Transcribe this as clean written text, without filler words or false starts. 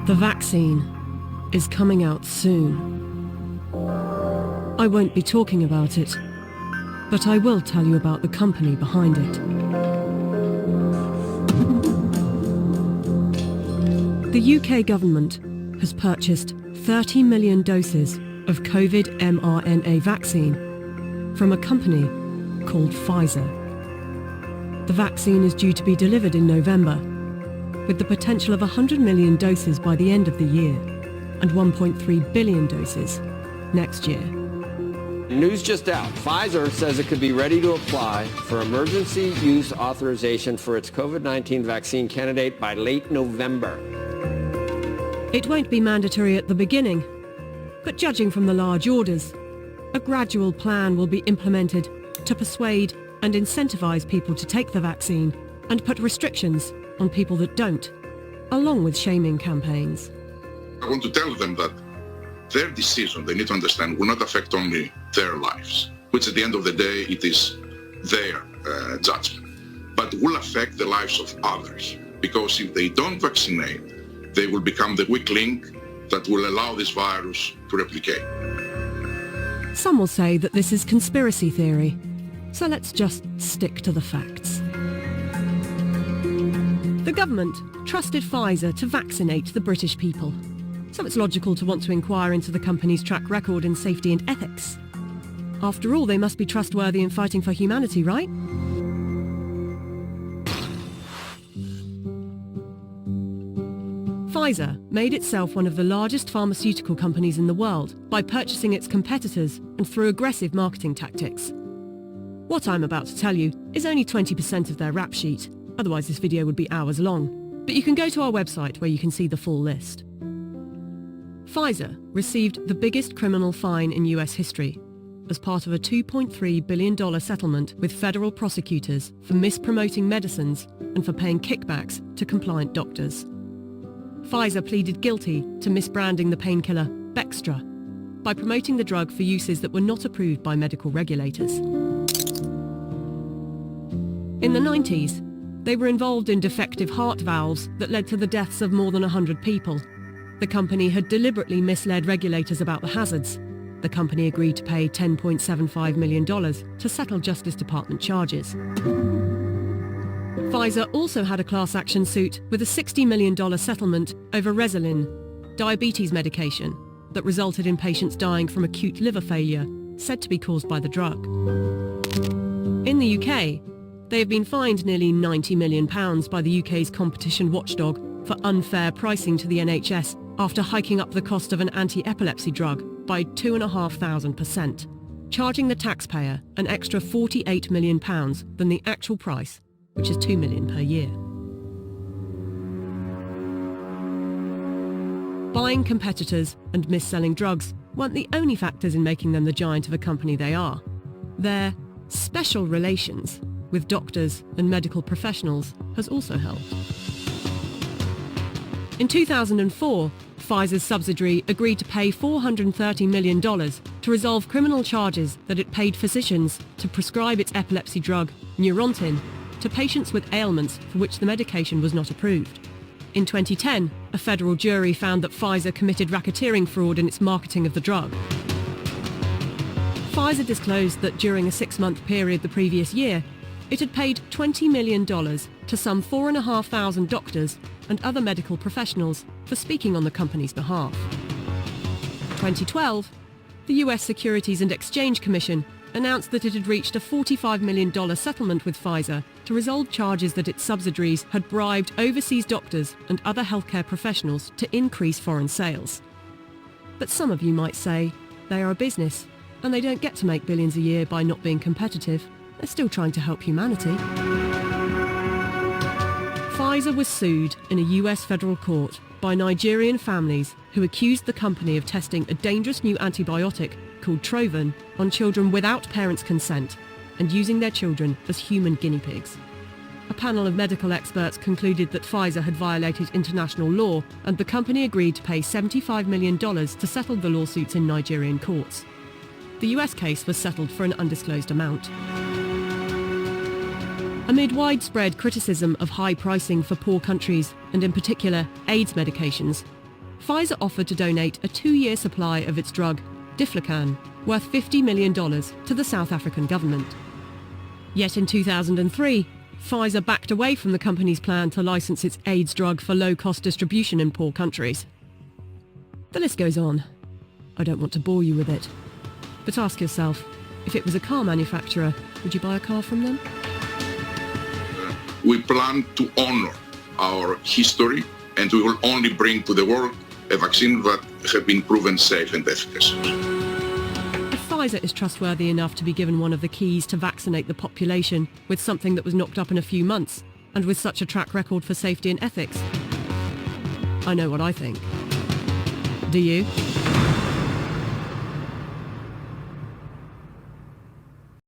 The vaccine is coming out soon. I won't be talking about it, but I will tell you about the company behind it. The UK government has purchased 30 million doses of COVID mRNA vaccine from a company called Pfizer. The vaccine is due to be delivered in November, with the potential of 100 million doses by the end of the year and 1.3 billion doses next year. News just out. Pfizer says it could be ready to apply for emergency use authorization for its COVID-19 vaccine candidate by late November. It won't be mandatory at the beginning, but judging from the large orders, a gradual plan will be implemented to persuade and incentivize people to take the vaccine and put restrictions on people that don't, along with shaming campaigns. I want to tell them that their decision, they need to understand, will not affect only their lives, which at the end of the day, it is their judgment, but will affect the lives of others. Because if they don't vaccinate, they will become the weak link that will allow this virus to replicate. Some will say that this is conspiracy theory, so let's just stick to the facts. The government trusted Pfizer to vaccinate the British people, so it's logical to want to inquire into the company's track record in safety and ethics. After all, they must be trustworthy in fighting for humanity, right? Pfizer made itself one of the largest pharmaceutical companies in the world by purchasing its competitors and through aggressive marketing tactics. What I'm about to tell you is only 20% of their rap sheet. Otherwise this video would be hours long, but you can go to our website where you can see the full list. Pfizer received the biggest criminal fine in US history as part of a $2.3 billion settlement with federal prosecutors for mispromoting medicines and for paying kickbacks to compliant doctors. Pfizer pleaded guilty to misbranding the painkiller Bextra by promoting the drug for uses that were not approved by medical regulators. In the 90s, they were involved in defective heart valves that led to the deaths of more than 100 people. The company had deliberately misled regulators about the hazards. The company agreed to pay $10.75 million to settle Justice Department charges. Pfizer also had a class action suit with a $60 million settlement over Resolin, diabetes medication, that resulted in patients dying from acute liver failure, said to be caused by the drug. In the UK, they have been fined nearly £90 million by the UK's competition watchdog for unfair pricing to the NHS after hiking up the cost of an anti-epilepsy drug by 2,500%, charging the taxpayer an extra £48 million than the actual price, which is $2 million per year. Buying competitors and mis-selling drugs weren't the only factors in making them the giant of a company they are. Their special relations with doctors and medical professionals has also helped. In 2004, Pfizer's subsidiary agreed to pay $430 million to resolve criminal charges that it paid physicians to prescribe its epilepsy drug, Neurontin, to patients with ailments for which the medication was not approved. In 2010, a federal jury found that Pfizer committed racketeering fraud in its marketing of the drug. Pfizer disclosed that during a 6-month period the previous year, it had paid $20 million to some 4,500 doctors and other medical professionals for speaking on the company's behalf. 2012, the US Securities and Exchange Commission announced that it had reached a $45 million settlement with Pfizer to resolve charges that its subsidiaries had bribed overseas doctors and other healthcare professionals to increase foreign sales. But some of you might say they are a business and they don't get to make billions a year by not being competitive. They're still trying to help humanity. Pfizer was sued in a US federal court by Nigerian families who accused the company of testing a dangerous new antibiotic called Trovan on children without parents' consent and using their children as human guinea pigs. A panel of medical experts concluded that Pfizer had violated international law, and the company agreed to pay $75 million to settle the lawsuits in Nigerian courts. The US case was settled for an undisclosed amount. Amid widespread criticism of high pricing for poor countries, and in particular AIDS medications, Pfizer offered to donate a 2-year supply of its drug, Diflucan, worth $50 million to the South African government. Yet in 2003, Pfizer backed away from the company's plan to license its AIDS drug for low-cost distribution in poor countries. The list goes on. I don't want to bore you with it. But ask yourself, if it was a car manufacturer, would you buy a car from them? We plan to honor our history, and we will only bring to the world a vaccine that has been proven safe and efficacious. If Pfizer is trustworthy enough to be given one of the keys to vaccinate the population with something that was knocked up in a few months, and with such a track record for safety and ethics, I know what I think. Do you?